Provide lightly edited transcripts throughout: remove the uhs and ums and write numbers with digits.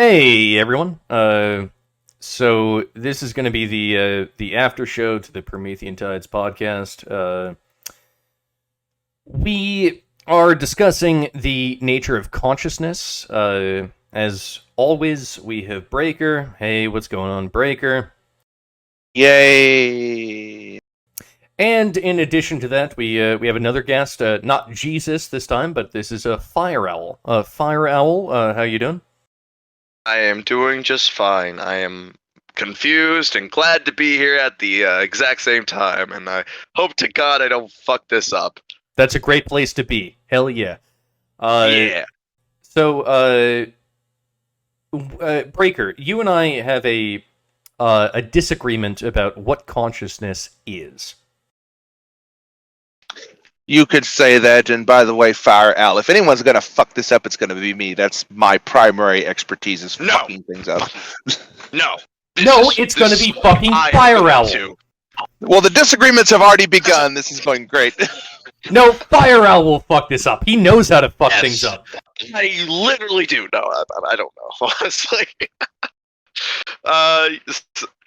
Hey everyone. So this is going to be the after show to the Promethean Tides podcast. We are discussing the nature of consciousness. As always, we have Breaker. Hey, what's going on, Breaker? Yay! And in addition to that, we have another guest. Not Jesus this time, but this is a Fireowl. Fireowl, how you doing? I am doing just fine. I am confused and glad to be here at the exact same time, and I hope to God I don't fuck this up. That's a great place to be. Hell yeah. Yeah. So, Breaker, you and I have a disagreement about what consciousness is. You could say that, and by the way, Fireowl, if anyone's gonna fuck this up, it's gonna be me. That's my primary expertise is fucking things up. No, it's gonna be fucking Fireowl. Well, the disagreements have already begun. This is going great. No, Fireowl will fuck this up. He knows how to fuck things up. I literally do. No, I don't know. Honestly.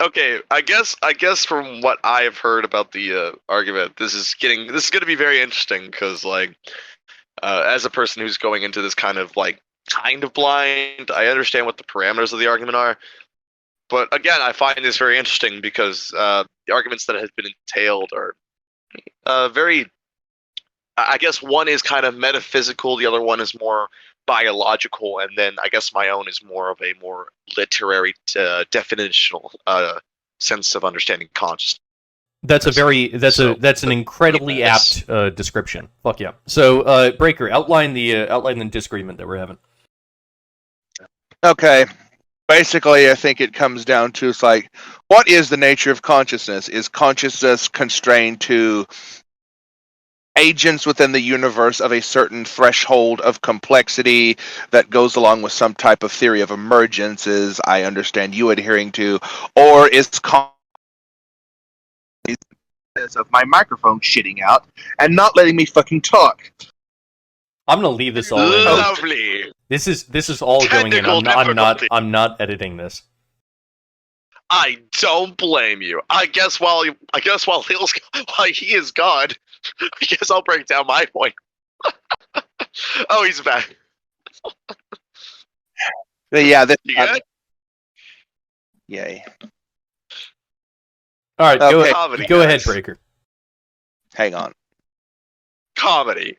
Okay. I guess from what I've heard about the argument, this is going to be very interesting because, like, as a person who's going into this kind of blind, I understand what the parameters of the argument are. But again, I find this very interesting because the arguments that have been entailed are very. I guess one is kind of metaphysical, the other one is more biological, and then I guess my own is more of a more literary, definitional sense of understanding consciousness. That's an incredibly apt description. Fuck yeah. So, Breaker, outline the disagreement that we're having. Okay. Basically, I think it comes down to what is the nature of consciousness? Is consciousness constrained to agents within the universe of a certain threshold of complexity that goes along with some type of theory of emergence, as I understand you adhering to, or is of my microphone shitting out and not letting me fucking talk? I'm gonna leave this all in. Lovely. This is all going in. I'm not editing this. I don't blame you. I guess while he is gone, I guess I'll break down my point. Oh, he's back. Yeah, you good? Yay. All right, okay. Go ahead, Breaker. Hang on. Comedy.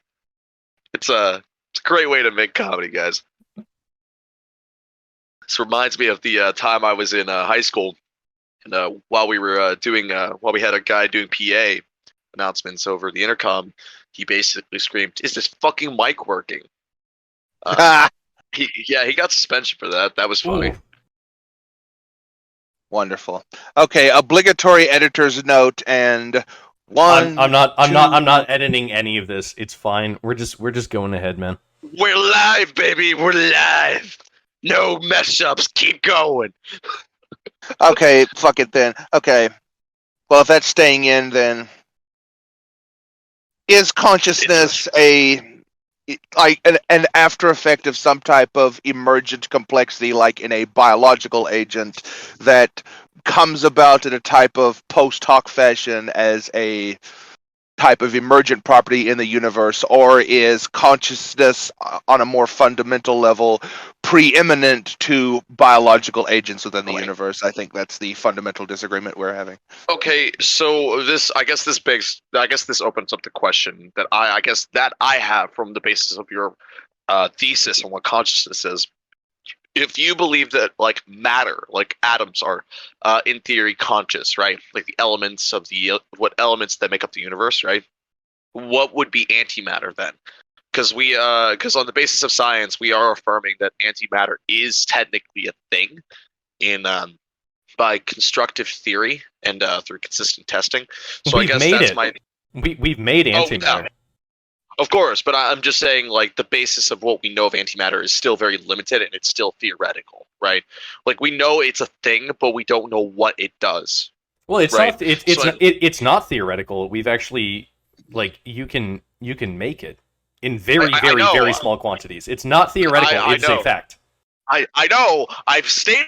It's a great way to make comedy, guys. This reminds me of the time I was in high school, and while we had a guy doing PA announcements over the intercom, he basically screamed, "Is this fucking mic working?" He got suspension for that. That was funny. Ooh. Wonderful. Okay, obligatory editor's note and one. I'm not editing any of this. It's fine. We're just going ahead, man. We're live, baby. We're live. No mess ups. Keep going. Okay, fuck it then. Okay. Well, if that's staying in, then is consciousness an after effect of some type of emergent complexity, like in a biological agent that comes about in a type of post hoc fashion as a type of emergent property in the universe, or is consciousness on a more fundamental level preeminent to biological agents within the universe? I think that's the fundamental disagreement we're having. Okay, so this opens up the question that I have from the basis of your thesis on what consciousness is. If you believe that matter, like atoms are in theory conscious, right? Like the elements that make up the universe, right? What would be antimatter then? Because on the basis of science, we are affirming that antimatter is technically a thing by constructive theory and through consistent testing. So we've made antimatter. Of course, but I'm just saying, the basis of what we know of antimatter is still very limited, and it's still theoretical, right? We know it's a thing, but we don't know what it does. Well, it's not theoretical. We've actually, you can make it in very small quantities. It's not theoretical. It's a fact. I know. I've stated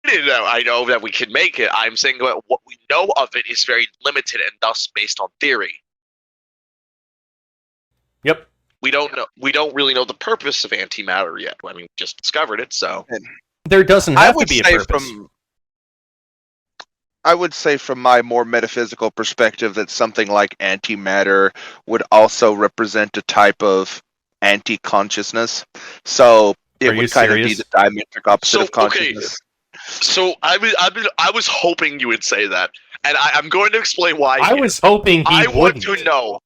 that I know that we can make it. I'm saying that what we know of it is very limited and thus based on theory. Yep. We don't know. We don't really know the purpose of antimatter yet. I mean, we just discovered it, so There doesn't I have to would be a say purpose. I would say from my more metaphysical perspective that something like antimatter would also represent a type of anti-consciousness. So it Are you would kind of be serious? the diametric opposite So, of consciousness. so I was hoping you would say that, and I'm going to explain why. I was hoping he I want wouldn't. to know.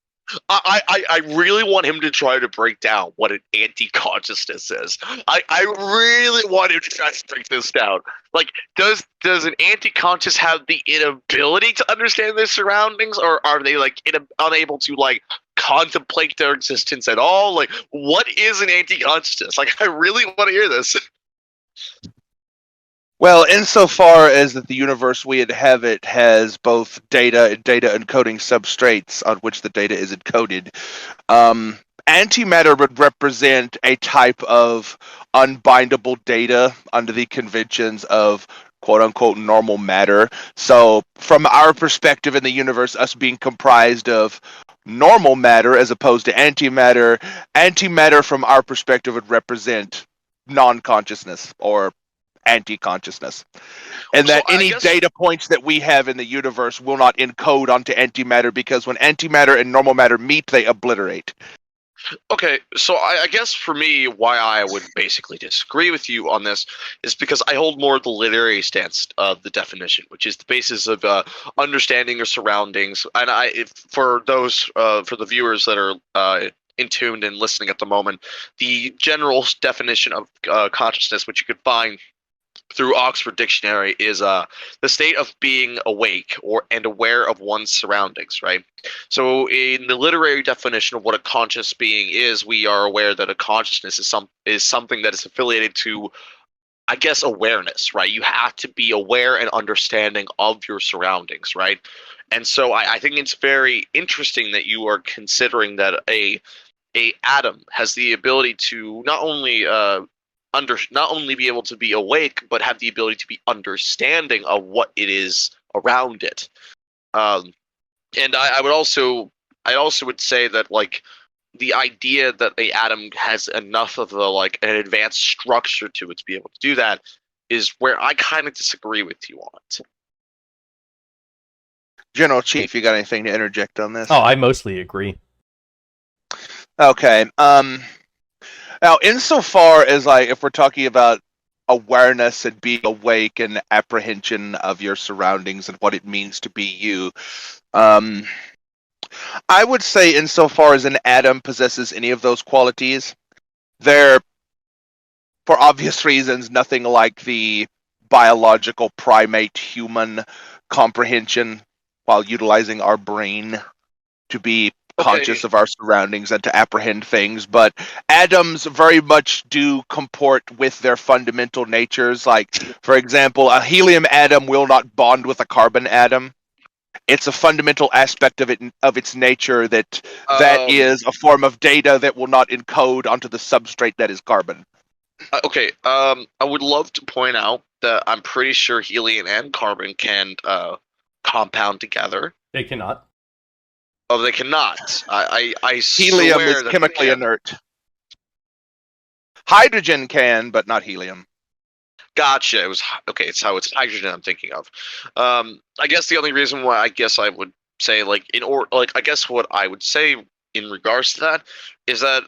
I really want him to try to break down what an anti-consciousness is. I really want him to try to break this down. Like, does an anti-conscious have the inability to understand their surroundings, or are they like unable to like contemplate their existence at all? Like, what is an anti-consciousness? Like, I really want to hear this. Well, insofar as that the universe we inhabit has both data and data encoding substrates on which the data is encoded, antimatter would represent a type of unbindable data under the conventions of quote unquote normal matter. So, from our perspective in the universe, us being comprised of normal matter as opposed to antimatter, antimatter from our perspective would represent non consciousness or anti-consciousness, and So that I any guess data points that we have in the universe will not encode onto antimatter, because when antimatter and normal matter meet, they obliterate. Okay, so I guess for me, why I would basically disagree with you on this is because I hold more of the literary stance of the definition, which is the basis of understanding your surroundings. And for those, for the viewers that are in tuned and listening at the moment, the general definition of consciousness, which you could find through Oxford Dictionary, is the state of being awake or and aware of one's surroundings, right? So in the literary definition of what a conscious being is, we are aware that a consciousness is something that is affiliated to, I guess, awareness, right? You have to be aware and understanding of your surroundings, right? And so I think it's very interesting that you are considering that a atom has the ability to not only be able to be awake, but have the ability to be understanding of what it is around it. And I also would say that like the idea that a atom has enough of an advanced structure to it to be able to do that is where I kind of disagree with you on it. General Chief, you got anything to interject on this? Oh, I mostly agree. Okay. Now, insofar as like if we're talking about awareness and being awake and apprehension of your surroundings and what it means to be you, I would say insofar as an atom possesses any of those qualities, they're, for obvious reasons, nothing like the biological primate human comprehension while utilizing our brain to be conscious of our surroundings and to apprehend things, but atoms very much do comport with their fundamental natures. Like, for example, a helium atom will not bond with a carbon atom. It's a fundamental aspect of its nature that is a form of data that will not encode onto the substrate that is carbon. Okay, I would love to point out that I'm pretty sure helium and carbon can compound together. They cannot. Oh, they cannot. I Helium swear is that chemically they can. inert. Hydrogen can, but not helium. Gotcha. It was okay. It's hydrogen I'm thinking of. I guess the only reason why I guess I would say I guess what I would say in regards to that is that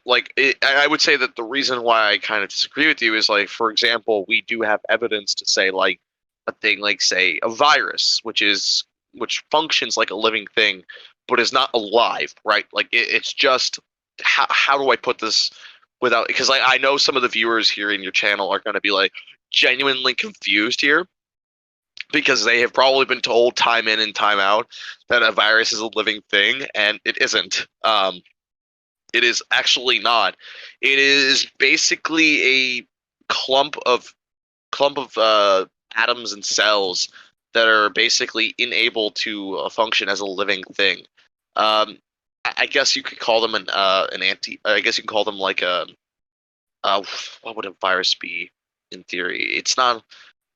I would say that the reason why I kind of disagree with you is like, for example, we do have evidence to say like a thing like say a virus, which functions like a living thing, but is not alive, right? Like it's just how do I put this without, because I know some of the viewers here in your channel are going to be like genuinely confused here because they have probably been told time in and time out that a virus is a living thing, and it isn't. It is actually not. It is basically a clump of atoms and cells that are basically unable to function as a living thing. I guess you could call them an anti. I guess you can call them like a what would a virus be? in theory. It's not.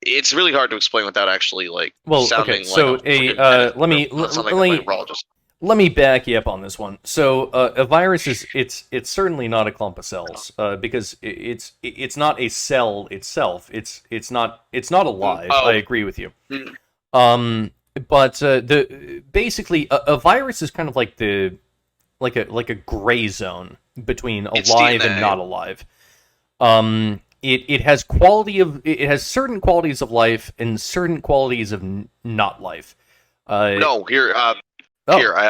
It's really hard to explain without actually sounding okay. So like sounding like a virologist. let me back you up on this one. So a virus is it's certainly not a clump of cells because it's not a cell itself. It's not alive. Oh. I agree with you. But the basically a virus is kind of like a gray zone between alive and not alive. It has certain qualities of life and certain qualities of not life. Here I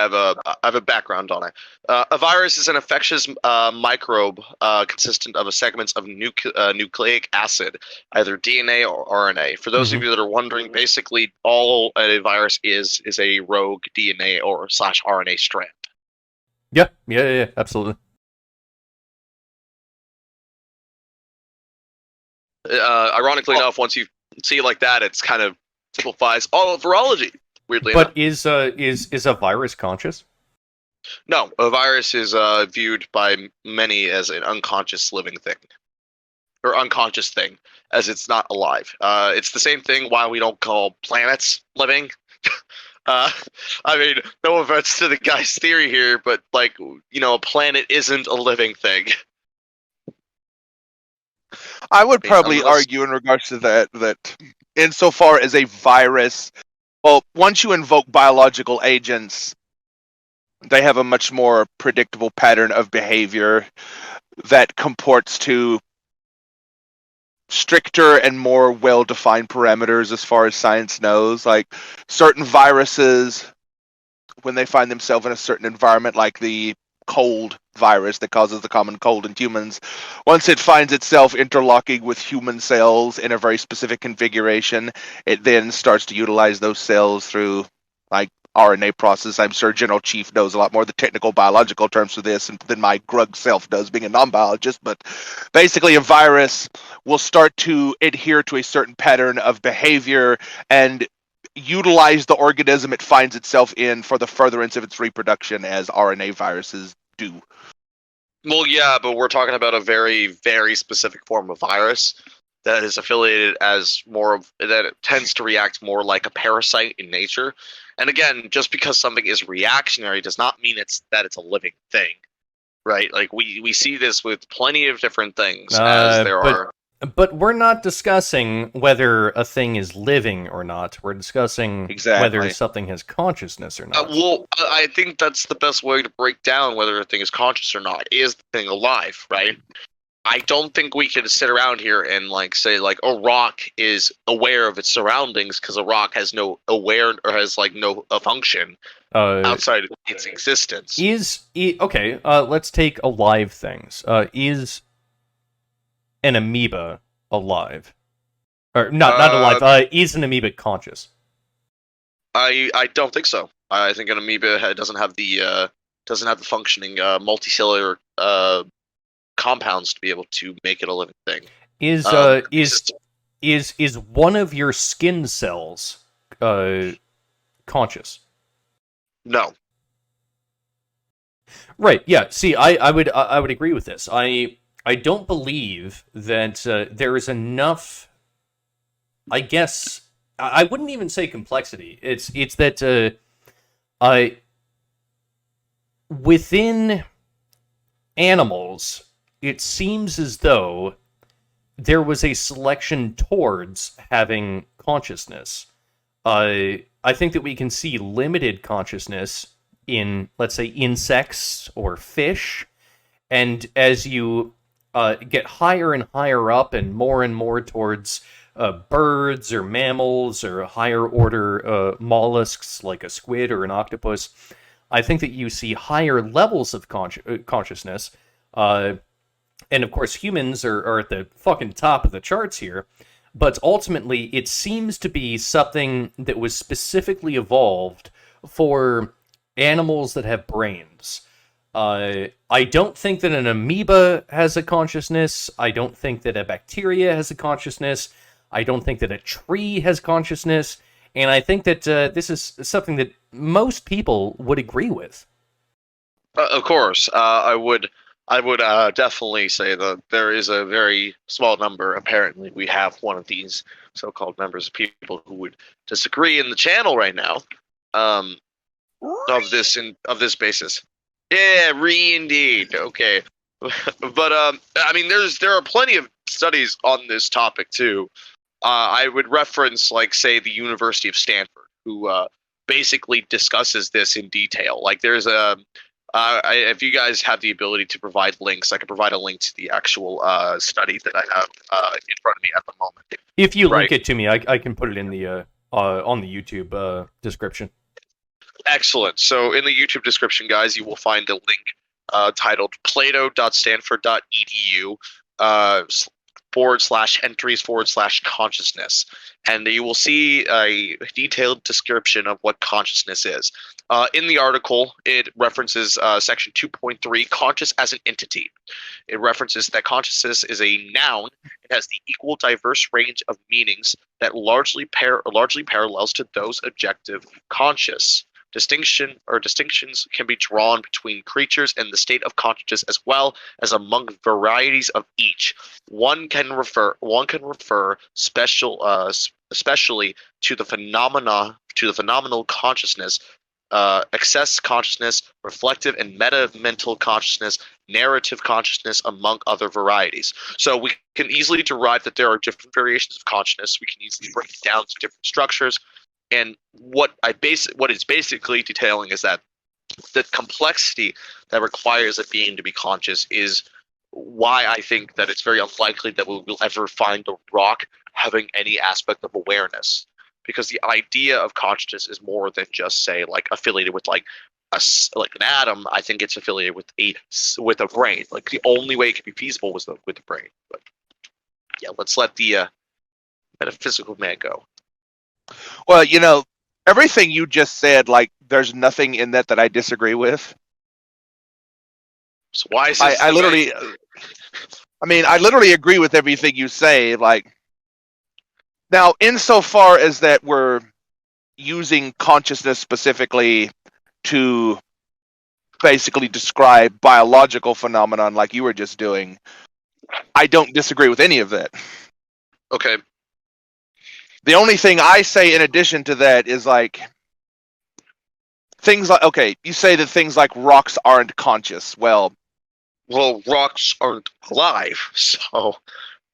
have a background on it. A virus is an infectious microbe consistent of segments of nucleic acid, either DNA or RNA. For those of you that are wondering, basically all a virus is a rogue DNA or /RNA strand. Yeah, absolutely. Ironically enough, once you see it like that, it's kind of simplifies all of virology. Weirdly but enough. Is a virus conscious? No, a virus is viewed by many as an unconscious living thing, or unconscious thing, as it's not alive. It's the same thing why we don't call planets living. I mean, no offense to the guy's theory here, but a planet isn't a living thing. I would probably argue in regards to that insofar as a virus, well, once you invoke biological agents, they have a much more predictable pattern of behavior that comports to stricter and more well-defined parameters as far as science knows. Like certain viruses, when they find themselves in a certain environment, like the cold virus that causes the common cold in humans, once it finds itself interlocking with human cells in a very specific configuration, it then starts to utilize those cells through RNA process. I'm sure General Chief knows a lot more of the technical biological terms for this than my grug self does, being a non-biologist, but basically a virus will start to adhere to a certain pattern of behavior and utilize the organism it finds itself in for the furtherance of its reproduction, as RNA viruses do. Well, yeah, but we're talking about a very, very specific form of virus that is affiliated as that it tends to react more like a parasite in nature. And again, just because something is reactionary does not mean that it's a living thing, right? Like we see this with plenty of different things, as there are. But we're not discussing whether a thing is living or not. We're discussing whether something has consciousness or not. I think that's the best way to break down whether a thing is conscious or not. Is the thing alive, right? I don't think we can sit around here and say a rock is aware of its surroundings because a rock has no function outside of its existence. Okay? Let's take alive things. Is an amoeba alive? Or not alive. Is an amoeba conscious? I don't think so. I think an amoeba doesn't have the functioning multicellular compounds to be able to make it a living thing. Is one of your skin cells conscious? No. Right. Yeah. See, I would agree with this. I don't believe that there is enough. I guess I wouldn't even say complexity. It's that within animals, it seems as though there was a selection towards having consciousness. I think that we can see limited consciousness in, let's say, insects or fish, and as you get higher and higher up and more towards birds or mammals or higher order mollusks like a squid or an octopus, I think that you see higher levels of consciousness. And of course, humans are at the fucking top of the charts here. But ultimately, it seems to be something that was specifically evolved for animals that have brains. I don't think that an amoeba has a consciousness. I don't think that a bacteria has a consciousness. I don't think that a tree has consciousness. And I think that this is something that most people would agree with. Of course, I would I would definitely say that there is a very small number. Apparently, we have one of these so-called members of people who would disagree in the channel right now. Of this basis. Yeah, indeed. Okay, but I mean, there are plenty of studies on this topic too. I would reference, like, say, the University of Stanford, who basically discusses this in detail. Like, there's a if you guys have the ability to provide links, I can provide a link to the actual study that I have in front of me at the moment. If you Right. link it to me, I can put it in the on the YouTube description. Excellent. So in the YouTube description, guys, you will find a link titled plato.stanford.edu /entries/consciousness. And you will see a detailed description of what consciousness is. In the article, it references section 2.3, conscious as an entity. It references that consciousness is a noun. It has the equal diverse range of meanings that largely parallels to those objective conscious. Distinctions can be drawn between creatures and the state of consciousness, as well as among varieties of each. One can refer especially to the phenomenal consciousness, excess consciousness, reflective and meta-mental consciousness, narrative consciousness, among other varieties. So we can easily derive that there are different variations of consciousness. We can easily break it down to different structures. And what it's basically detailing is that the complexity that requires a being to be conscious is why I think that it's very unlikely that we will ever find a rock having any aspect of awareness. Because the idea of consciousness is more than just, say, like, affiliated with like an atom. I think it's affiliated with a brain. Like, the only way it could be feasible was with the brain. But yeah, let's let the metaphysical man go. Well, everything you just said, like, there's nothing in that I disagree with. So why is this I literally agree with everything you say. Like, now, insofar as that we're using consciousness specifically to basically describe biological phenomenon like you were just doing, I don't disagree with any of that. Okay. The only thing I say in addition to that is, like, things like, okay, you say that things like rocks aren't conscious. Well, rocks aren't alive, so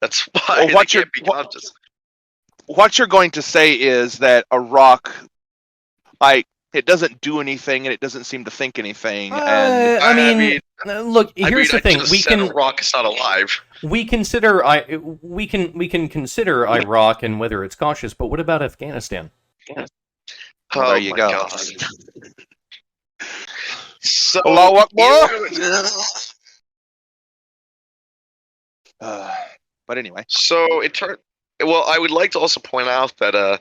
that's why they can't be conscious. What you're going to say is that a rock, like, it doesn't do anything and it doesn't seem to think anything. And look, here's the thing: a rock is not alive. We can consider Iraq and whether it's conscious, but what about Afghanistan? Yeah. Well, there you go. God. So, Allahu Akbar. But anyway. So well, I would like to also point out that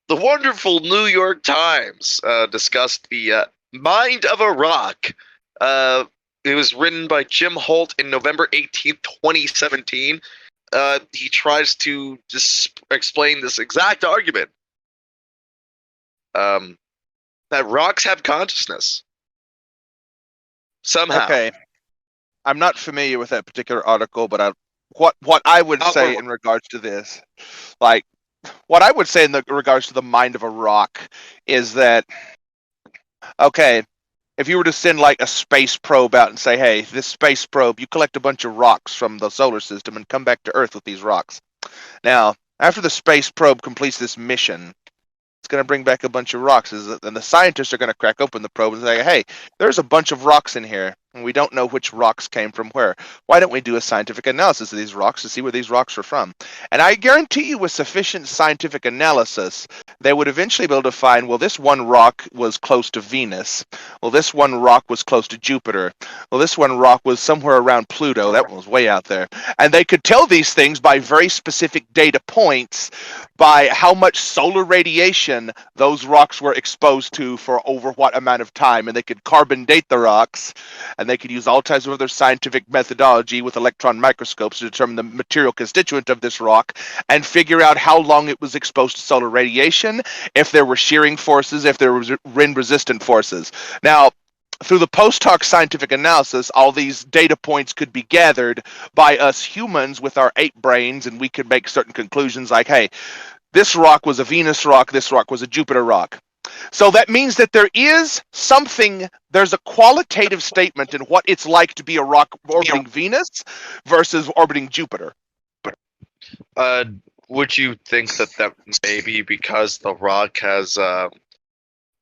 the wonderful New York Times discussed the Mind of a Rock. It was written by Jim Holt in November 18th, 2017. He tries to explain this exact argument. That rocks have consciousness. Somehow. Okay. I'm not familiar with that particular article, but what I would say in regards to this, like, what I would say in regards to the mind of a rock is that, okay, if you were to send, like, a space probe out and say, hey, this space probe, you collect a bunch of rocks from the solar system and come back to Earth with these rocks. Now, after the space probe completes this mission, it's going to bring back a bunch of rocks, and the scientists are going to crack open the probe and say, hey, there's a bunch of rocks in here, and we don't know which rocks came from where. Why don't we do a scientific analysis of these rocks to see where these rocks are from? And I guarantee you, with sufficient scientific analysis, they would eventually be able to find, well, this one rock was close to Venus. Well, this one rock was close to Jupiter. Well, this one rock was somewhere around Pluto. That one was way out there. And they could tell these things by very specific data points, by how much solar radiation those rocks were exposed to for over what amount of time. And they could carbon date the rocks, and they could use all types of other scientific methodology with electron microscopes to determine the material constituent of this rock and figure out how long it was exposed to solar radiation, if there were shearing forces, if there was wind resistant forces. Now, through the post hoc scientific analysis, all these data points could be gathered by us humans with our ape brains, and we could make certain conclusions like, hey, this rock was a Venus rock, this rock was a Jupiter rock. So that means that there's a qualitative statement in what it's like to be a rock orbiting Venus versus orbiting Jupiter. Would you think that may be because the rock has,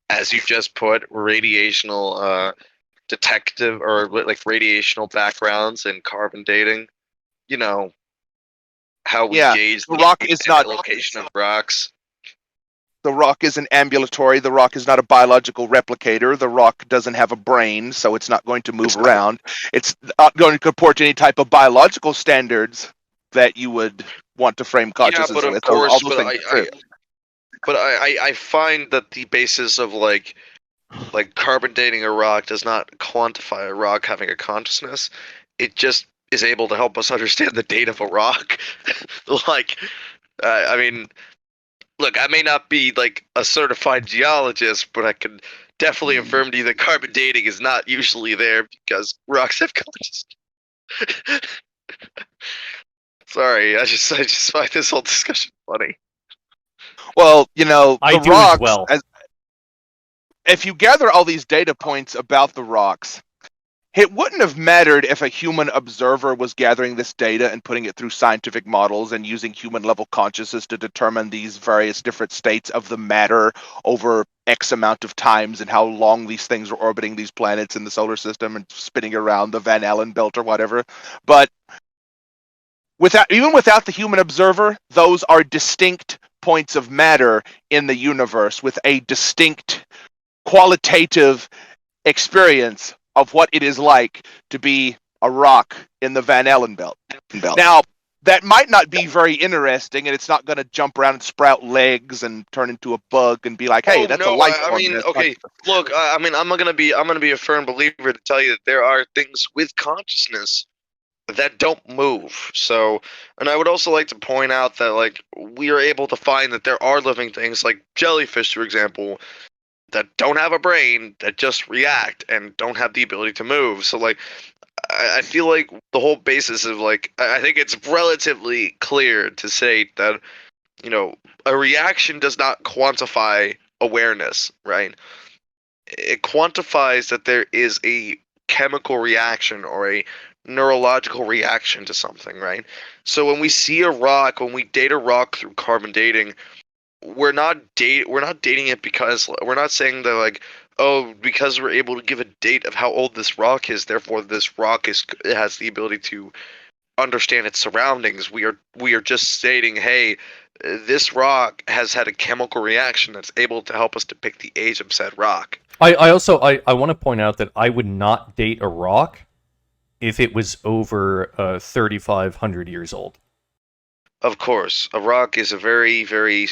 as you just put, radiational detective or like radiational backgrounds in carbon dating? You know how we gauge the rock is not location of rocks. The rock isn't ambulatory. The rock is not a biological replicator. The rock doesn't have a brain, so it's not going to move around. It's not going to comport to any type of biological standards that you would want to frame consciousness with. Yeah, but of course, I find that the basis of like carbon dating a rock does not quantify a rock having a consciousness. It just is able to help us understand the date of a rock. I mean, look, I may not be like a certified geologist, but I can definitely affirm to you that carbon dating is not usually there because rocks have consciousness. Sorry, I just find this whole discussion funny. Well, the I do rocks, as well. if you gather all these data points about the rocks, it wouldn't have mattered if a human observer was gathering this data and putting it through scientific models and using human-level consciousness to determine these various different states of the matter over X amount of times and how long these things are orbiting these planets in the solar system and spinning around the Van Allen belt or whatever. But even without the human observer, those are distinct points of matter in the universe with a distinct qualitative experience of what it is like to be a rock in the Van Allen belt. Now, that might not be very interesting, and it's not going to jump around and sprout legs and turn into a bug and be like, "Hey, that's a life form." I mean, okay, look, I'm gonna be a firm believer to tell you that there are things with consciousness that don't move. So, and I would also like to point out that like we are able to find that there are living things like jellyfish, for example, that don't have a brain, that just react and don't have the ability to move. So like I feel like the whole basis of like I think it's relatively clear to say that a reaction does not quantify awareness, right? It quantifies that there is a chemical reaction or a neurological reaction to something, right? So when we see a rock, when we date a rock through carbon dating, we're not dating it because we're not saying that like, oh, because we're able to give a date of how old this rock is, therefore this rock has the ability to understand its surroundings. We are just stating, hey, this rock has had a chemical reaction that's able to help us depict the age of said rock. I want to point out that I would not date a rock if it was over 3,500 years old. Of course, a rock is a very, very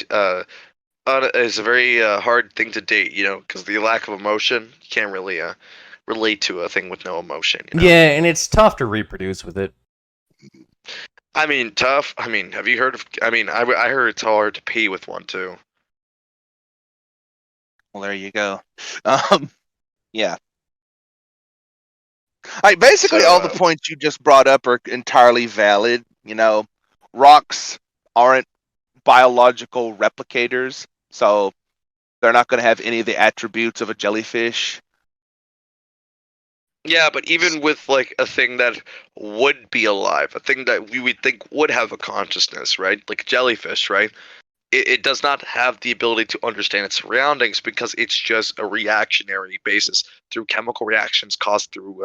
hard thing to date, because the lack of emotion, you can't really relate to a thing with no emotion. Yeah, and it's tough to reproduce with it. I mean, tough. I mean, have you heard of? I mean, I heard it's hard to pee with one too. Well, there you go. Yeah. Basically, all the points you just brought up are entirely valid. Rocks aren't biological replicators, so they're not going to have any of the attributes of a jellyfish. Yeah, but even with like a thing that would be alive, a thing that we would think would have a consciousness, right? Like a jellyfish, right? It does not have the ability to understand its surroundings because it's just a reactionary basis through chemical reactions caused through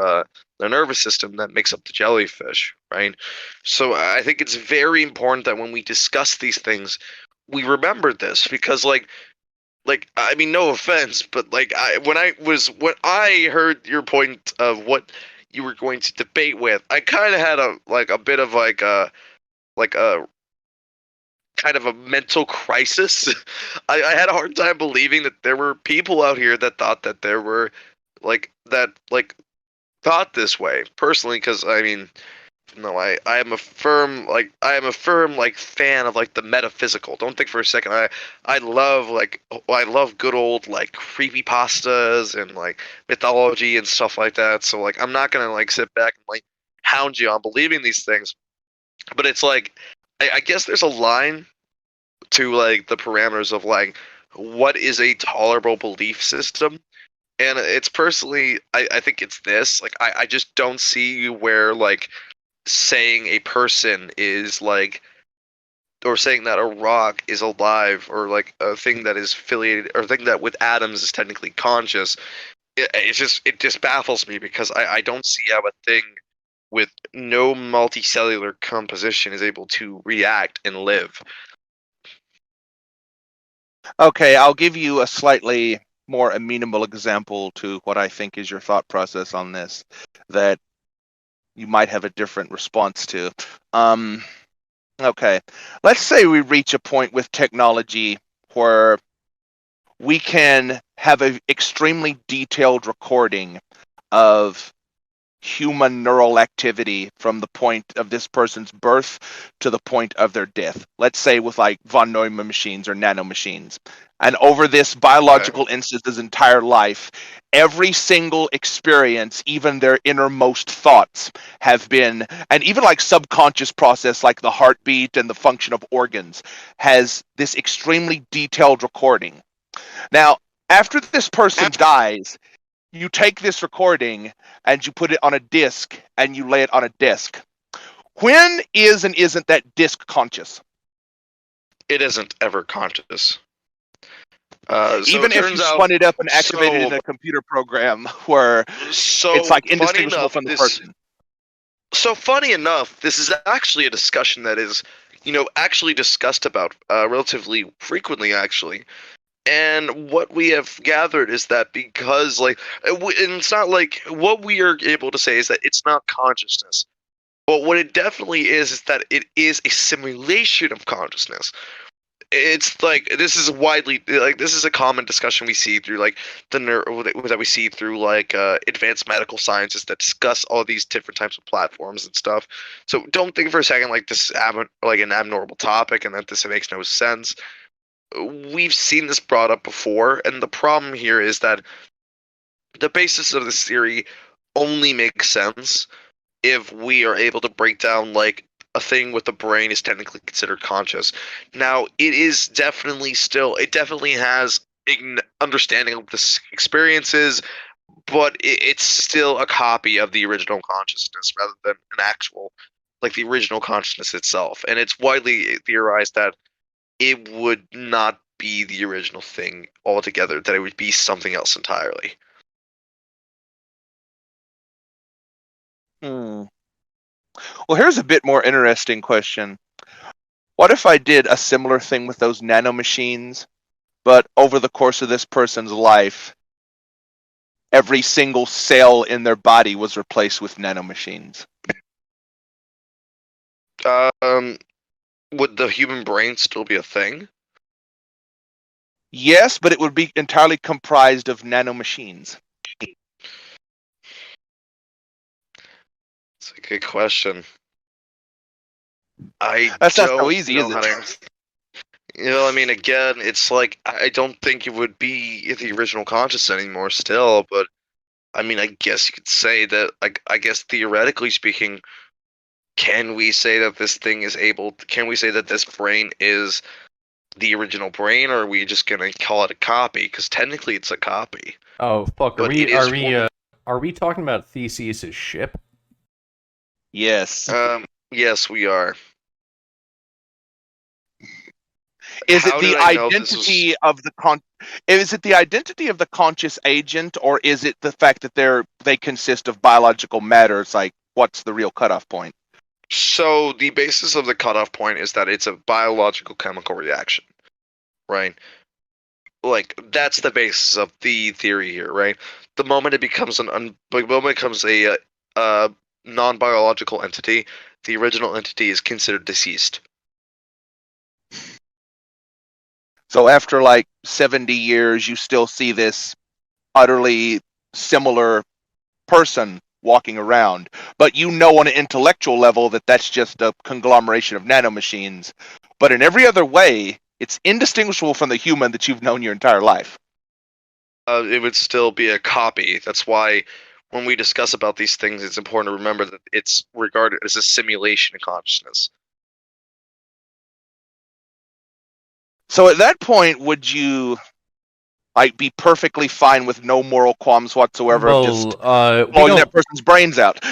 the nervous system that makes up the jellyfish, right? So I think it's very important that when we discuss these things, we remember this because like I mean, no offense, but like when I heard your point of what you were going to debate with, I kind of had a bit of like a kind of a mental crisis. I had a hard time believing that there were people out here that thought that there were thought this way personally, because I mean, even though I am a firm fan of like the metaphysical. Don't think for a second I love good old like creepypastas and like mythology and stuff like that. So like I'm not gonna like sit back and like hound you on believing these things. But it's like I guess there's a line to like the parameters of like what is a tolerable belief system. And it's personally, I think it's this. Like, I just don't see where, like, saying a person is, like, or saying that a rock is alive, or, like, a thing that is affiliated, or a thing that with atoms is technically conscious. It just baffles me because I don't see how a thing with no multicellular composition is able to react and live. Okay, I'll give you a slightly more amenable example to what I think is your thought process on this that you might have a different response to. Okay, let's say we reach a point with technology where we can have an extremely detailed recording of human neural activity from the point of this person's birth to the point of their death. Let's say with like von Neumann machines or nanomachines. And over this biological instance's entire life, every single experience, even their innermost thoughts, have been, and even like subconscious process like the heartbeat and the function of organs, has this extremely detailed recording. Now, after this person dies, you take this recording and you put it on a disc and you lay it on a desk. When is and isn't that disc conscious? It isn't ever conscious. Even if you spun it up and activated it in a computer program where it's like indistinguishable from the person. So funny enough, this is actually a discussion that is, actually discussed about relatively frequently, actually. And what we have gathered is that because, like, and it's not like what we are able to say is that it's not consciousness. But what it definitely is that it is a simulation of consciousness. It's like this is a common discussion we see through like that we see through like advanced medical sciences that discuss all these different types of platforms and stuff. So don't think for a second like this is like an abnormal topic and that this makes no sense. We've seen this brought up before, and the problem here is that the basis of this theory only makes sense if we are able to break down like a thing with the brain is technically considered conscious. Now, it definitely has an understanding of the experiences, but it's still a copy of the original consciousness rather than an actual, like the original consciousness itself. And it's widely theorized that it would not be the original thing altogether, that it would be something else entirely. Well, here's a bit more interesting question. What if I did a similar thing with those nanomachines, but over the course of this person's life, every single cell in their body was replaced with nanomachines? Would the human brain still be a thing? Yes, but it would be entirely comprised of nanomachines. It's a good question. That's not so easy, is it? I mean, again, it's like I don't think it would be the original conscious anymore still, but I mean, I guess you could say that, I guess theoretically speaking, can we say that this brain is the original brain, or are we just gonna call it a copy? Because technically it's a copy. Oh fuck! Are we talking about Theseus's ship? Yes. Yes, we are. Is it the identity of the conscious agent, or is it the fact that they consist of biological matter? It's like, what's the real cutoff point? So the basis of the cutoff point is that it's a biological chemical reaction, right? Like that's the basis of the theory here, right? The moment it becomes a non-biological entity, the original entity is considered deceased. So after like 70 years, you still see this utterly similar person walking around, but you know on an intellectual level that that's just a conglomeration of nanomachines. But in every other way, it's indistinguishable from the human that you've known your entire life. It would still be a copy. That's why when we discuss about these things, it's important to remember that it's regarded as a simulation of consciousness. So at that point, would you be perfectly fine with no moral qualms whatsoever of just blowing that person's brains out?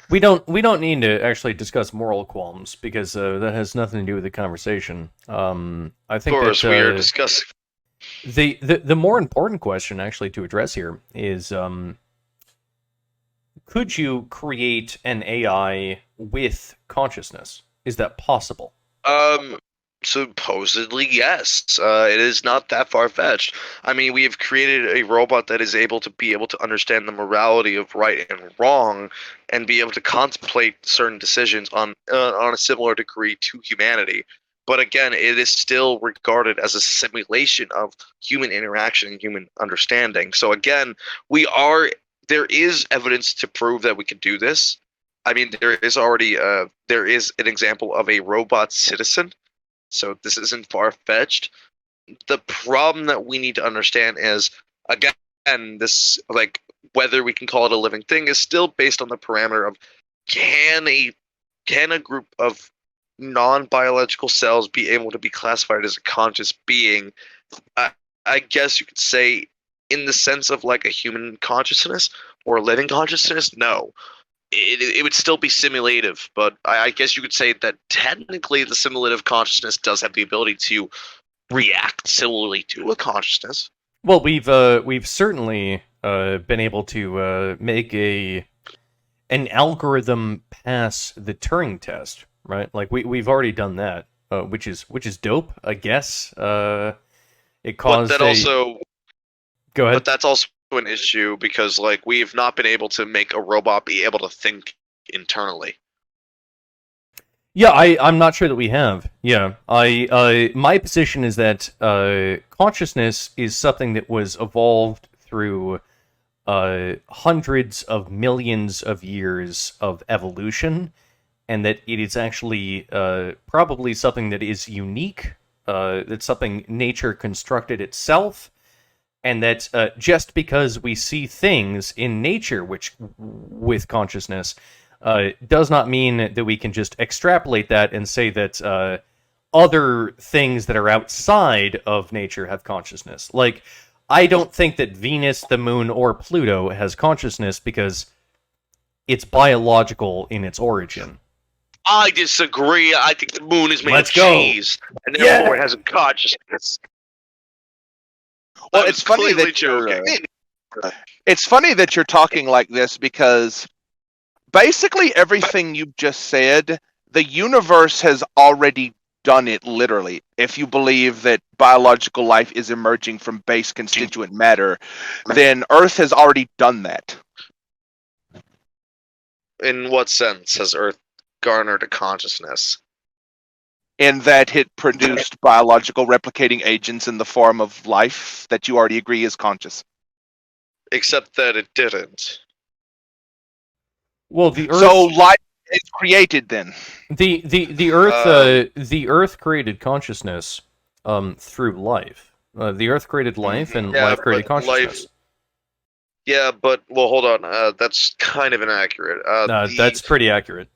we don't need to actually discuss moral qualms because that has nothing to do with the conversation. I think of course, that we are discussing. The more important question actually to address here is could you create an AI with consciousness? Is that possible? Supposedly, yes. It is not that far-fetched. I mean, we have created a robot that is able to understand the morality of right and wrong, and be able to contemplate certain decisions on a similar degree to humanity. But again, it is still regarded as a simulation of human interaction and human understanding. So again, there is evidence to prove that we can do this. I mean, there is an example of a robot citizen. So this isn't far-fetched. The problem that we need to understand is, again, this, like, whether we can call it a living thing is still based on the parameter of can a group of non-biological cells be able to be classified as a conscious being? I guess you could say in the sense of like a human consciousness or a living consciousness, no. It would still be simulative, but I guess you could say that technically the simulative consciousness does have the ability to react similarly to a consciousness. Well, we've certainly been able to make an algorithm pass the Turing test, right? Like we've already done that, which is dope, I guess. It caused but that also. Go ahead. But that's also an issue because, like, we've not been able to make a robot be able to think internally. Yeah, I'm not sure that we have. Yeah, my position is that consciousness is something that was evolved through hundreds of millions of years of evolution, and that it is actually probably something that is unique. It's something nature constructed itself. And that just because we see things in nature with consciousness does not mean that we can just extrapolate that and say that other things that are outside of nature have consciousness. Like, I don't think that Venus, the Moon, or Pluto has consciousness because it's biological in its origin. I disagree. I think the Moon is made of cheese, and therefore it has a consciousness. Well, it's funny that you're talking like this because basically everything you just said, the universe has already done it literally. If you believe that biological life is emerging from base constituent matter, then Earth has already done that. In what sense has Earth garnered a consciousness? In that it produced biological replicating agents in the form of life that you already agree is conscious. Except that it didn't. Well, the Earth. So life is created then. The Earth created consciousness through life. The Earth created life, and life created consciousness. Yeah, but hold on. That's kind of inaccurate. That's pretty accurate.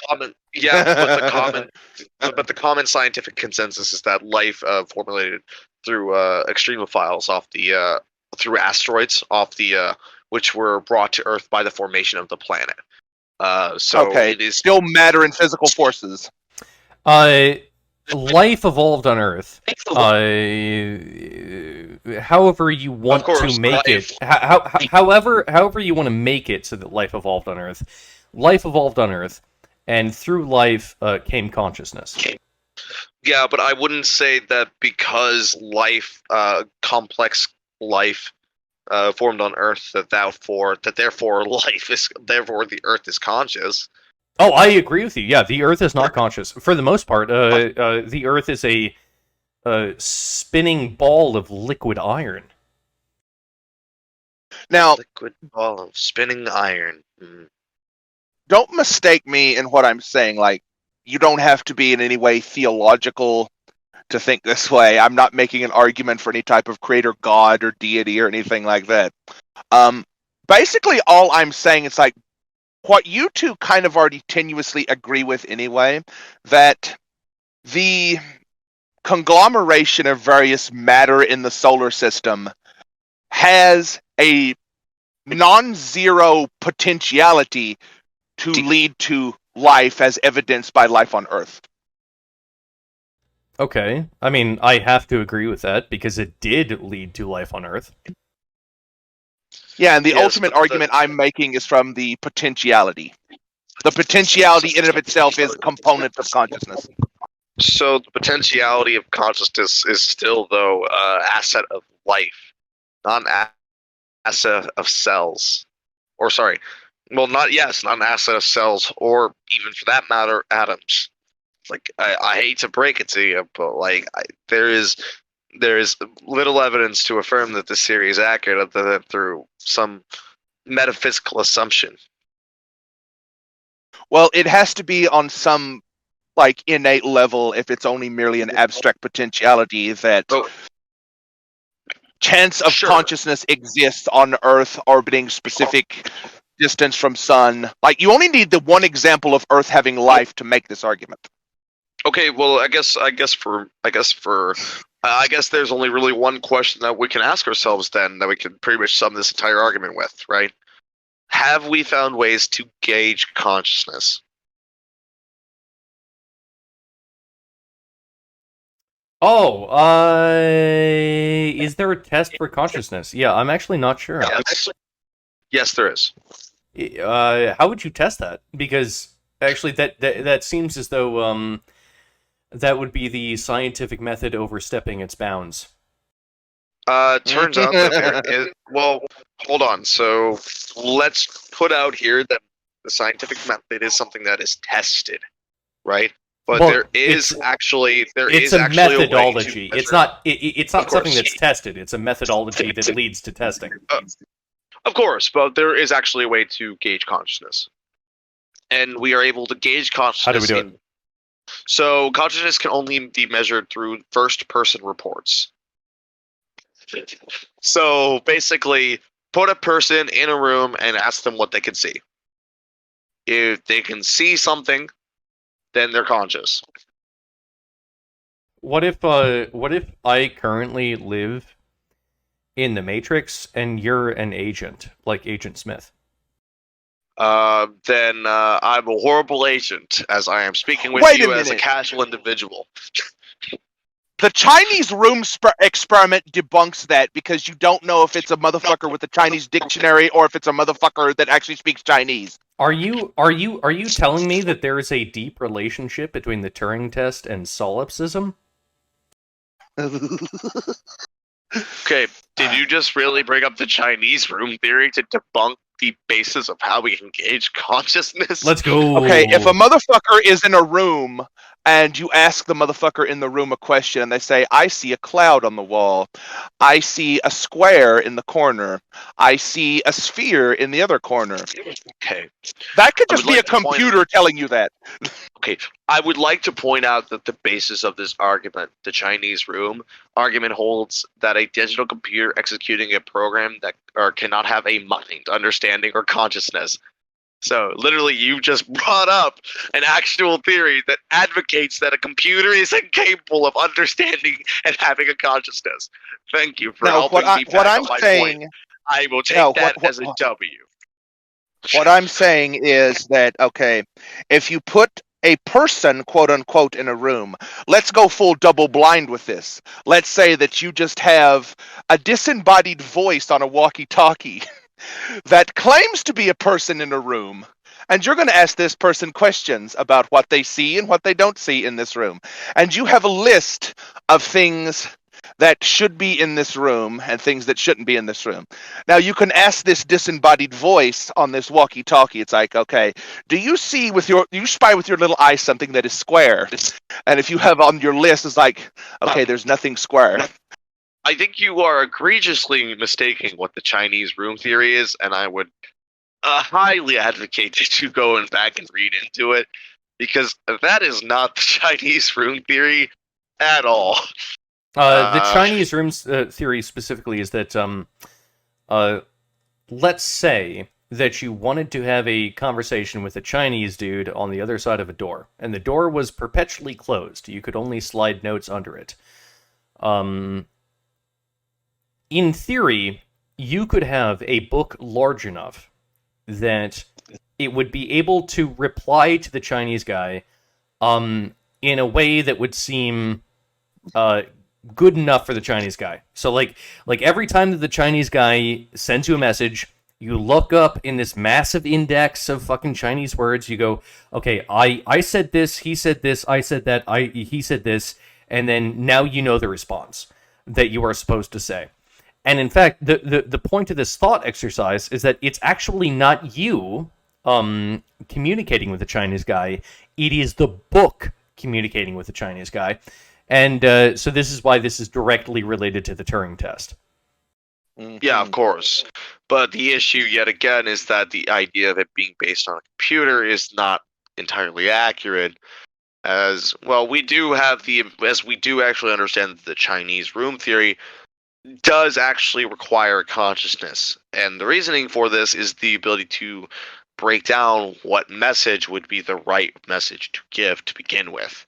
But the common scientific consensus is that life formulated through extremophiles through asteroids which were brought to Earth by the formation of the planet. It is still matter and physical forces. Life evolved on Earth. However you want to make it. However you want to make it so that life evolved on Earth. Life evolved on Earth. And through life came consciousness. Yeah, but I wouldn't say that because complex life formed on Earth, therefore the Earth is conscious. Oh, I agree with you. Yeah, the Earth is not conscious for the most part. The Earth is a spinning ball of liquid iron. Now, liquid ball of spinning iron. don't mistake me in what I'm saying. Like, you don't have to be in any way theological to think this way. I'm not making an argument for any type of creator god or deity or anything like that. Basically, all I'm saying is like what you two kind of already tenuously agree with anyway, that the conglomeration of various matter in the solar system has a non-zero potentiality to lead to life as evidenced by life on Earth. Okay. I mean, I have to agree with that because it did lead to life on Earth. Yeah, and the Yes, ultimate but argument I'm making is from the potentiality. The potentiality in and of itself is a component of consciousness. So the potentiality of consciousness is still, though, asset of life, not an asset of cells. Or sorry, well, not an asset of cells, or even for that matter, atoms. Like I hate to break it to you, but like there is little evidence to affirm that this theory is accurate other than through some metaphysical assumption. Well, it has to be on some like innate level if it's only merely an abstract potentiality that chance of consciousness exists on Earth orbiting specific distance from Sun. Like, you only need the one example of Earth having life to make this argument. Okay, well, I guess there's only really one question that we can ask ourselves then that we can pretty much sum this entire argument with, right? Have we found ways to gauge consciousness? Oh, is there a test for consciousness? Yeah, I'm actually not sure. Yes, there is. How would you test that? Because actually, that seems as though that would be the scientific method overstepping its bounds. Turns out that there is. Well, hold on. So let's put out here that the scientific method is something that is tested, right? But Well, it's a methodology. It's not something that's tested. It's a methodology that leads to testing. Of course, but there is actually a way to gauge consciousness, and we are able to gauge consciousness. How do we do it? So consciousness can only be measured through first-person reports. So basically, put a person in a room and ask them what they can see. If they can see something, then they're conscious. What if I currently live in the Matrix and you're an agent, like Agent Smith? Then I'm a horrible agent, as I am speaking with you as a casual individual. The Chinese room experiment debunks that because you don't know if it's a motherfucker with a Chinese dictionary or if it's a motherfucker that actually speaks Chinese. Are you telling me that there is a deep relationship between the Turing test and solipsism? Okay, did you just really bring up the Chinese room theory to debunk the basis of how we engage consciousness? Let's go. Okay, if a motherfucker is in a room and you ask the motherfucker in the room a question and they say, I see a cloud on the wall, I see a square in the corner, I see a sphere in the other corner. Okay. That could just be a computer telling you that. Okay, I would like to point out that the basis of this argument, the Chinese room argument, holds that a digital computer executing a program that cannot have a mind, understanding, or consciousness. So, literally, you just brought up an actual theory that advocates that a computer is incapable of understanding and having a consciousness. Thank you for helping me back up my point. I will take that as a W. What I'm saying is that, okay, if you put a person, quote unquote, in a room, let's go full double blind with this. Let's say that you just have a disembodied voice on a walkie-talkie that claims to be a person in a room, and you're going to ask this person questions about what they see and what they don't see in this room. And you have a list of things that should be in this room and things that shouldn't be in this room. Now, you can ask this disembodied voice on this walkie-talkie. It's like, okay, do you spy with your little eye something that is square? And if you have on your list, it's like, okay, there's nothing square. I think you are egregiously mistaking what the Chinese room theory is, and I would highly advocate that you go and back and read into it, because that is not the Chinese rune theory at all. The Chinese room theory specifically is that, let's say that you wanted to have a conversation with a Chinese dude on the other side of a door, and the door was perpetually closed. You could only slide notes under it. In theory, you could have a book large enough that it would be able to reply to the Chinese guy in a way that would seem good enough for the Chinese guy. So like every time that the Chinese guy sends you a message, you look up in this massive index of fucking Chinese words, you go, okay, I said this, he said this, I said that, he said this, and then now you know the response that you are supposed to say. And in fact, the point of this thought exercise is that it's actually not you communicating with the Chinese guy, it is the book communicating with the Chinese guy. And so this is why this is directly related to the Turing test. Yeah, of course. But the issue, yet again, is that the idea of it being based on a computer is not entirely accurate. As well, we do actually understand that the Chinese room theory does actually require consciousness. And the reasoning for this is the ability to break down what message would be the right message to give to begin with.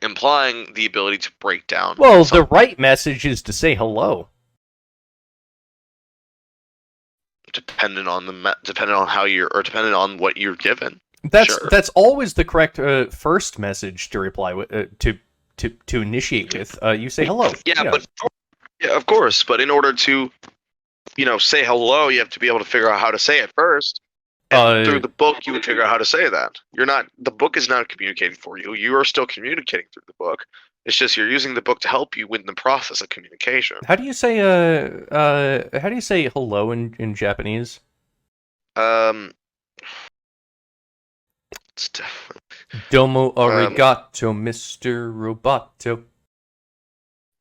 Implying the ability to break down. Well, the right message is to say hello. Dependent on what you're given. That's always the correct first message to reply with, to initiate with. You say hello. Yeah, of course. But in order to, say hello, you have to be able to figure out how to say it first. And through the book, you would figure out how to say that. The book is not communicating for you. You are still communicating through the book. It's just you're using the book to help you in the process of communication. How do you say hello in Japanese? It's Domo arigato, Mr. Roboto.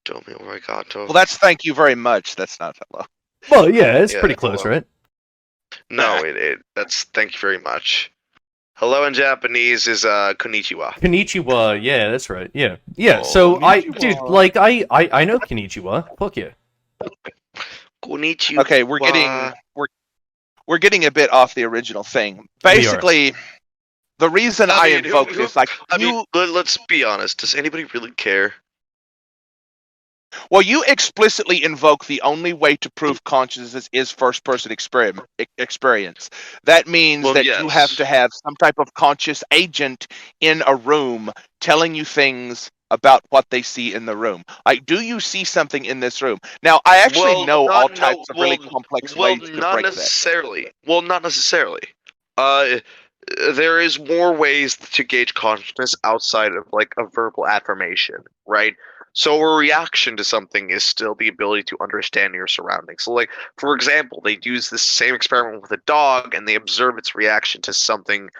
Domo arigato. Well, that's thank you very much. That's not hello. Well, yeah, it's pretty close, right? No, that's thank you very much. Hello in Japanese is konnichiwa. Konnichiwa, yeah, that's right. Yeah. Oh, so konnichiwa. I know konnichiwa. Fuck yeah. Konnichiwa. Okay, we're getting a bit off the original thing. Basically, the reason I invoke this, let's be honest. Does anybody really care? Well, you explicitly invoke the only way to prove consciousness is first-person experience. That means that you have to have some type of conscious agent in a room telling you things about what they see in the room. Like, do you see something in this room? Now, I actually know all types of really complex ways to break that. Well, not necessarily. There is more ways to gauge consciousness outside of, like, a verbal affirmation, right? So a reaction to something is still the ability to understand your surroundings. So, like, for example, they use this same experiment with a dog, and they observe its reaction to something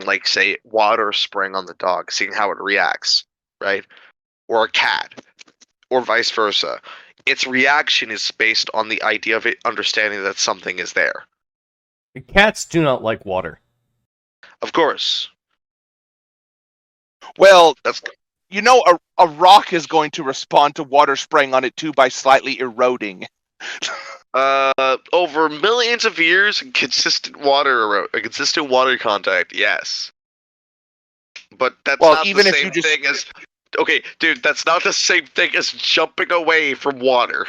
like, say, water spraying on the dog, seeing how it reacts, right? Or a cat, or vice versa. Its reaction is based on the idea of it understanding that something is there. Cats do not like water. Of course. Well, a rock is going to respond to water spraying on it too by slightly eroding. Over millions of years, consistent water contact, yes. But that's not the same thing as... Okay, dude, that's not the same thing as jumping away from water.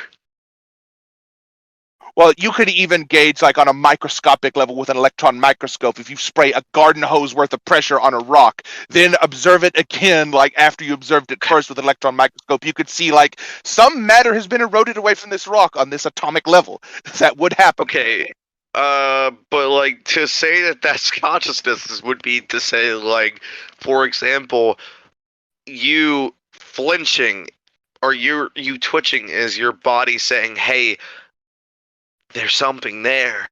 Well, you could even gauge, like, on a microscopic level with an electron microscope. If you spray a garden hose worth of pressure on a rock, then observe it again, like, after you observed it first with an electron microscope, you could see, like, some matter has been eroded away from this rock on this atomic level. That would happen. Okay, but, like, to say that that's consciousness would be to say, like, for example, you flinching or you twitching is your body saying, hey, there's something there.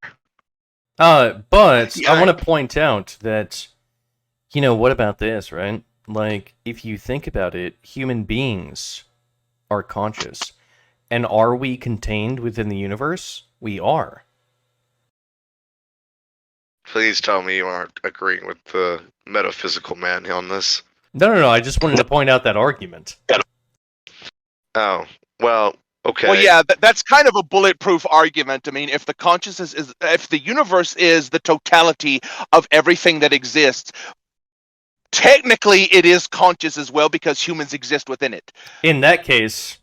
But I want to point out that, what about this, right? Like, if you think about it, human beings are conscious. And are we contained within the universe? We are. Please tell me you aren't agreeing with the metaphysical man on this. No. I just wanted to point out that argument. Oh, well, okay. Well, yeah, that's kind of a bulletproof argument. I mean, if the consciousness is, if the universe is the totality of everything that exists, technically it is conscious as well because humans exist within it. In that case,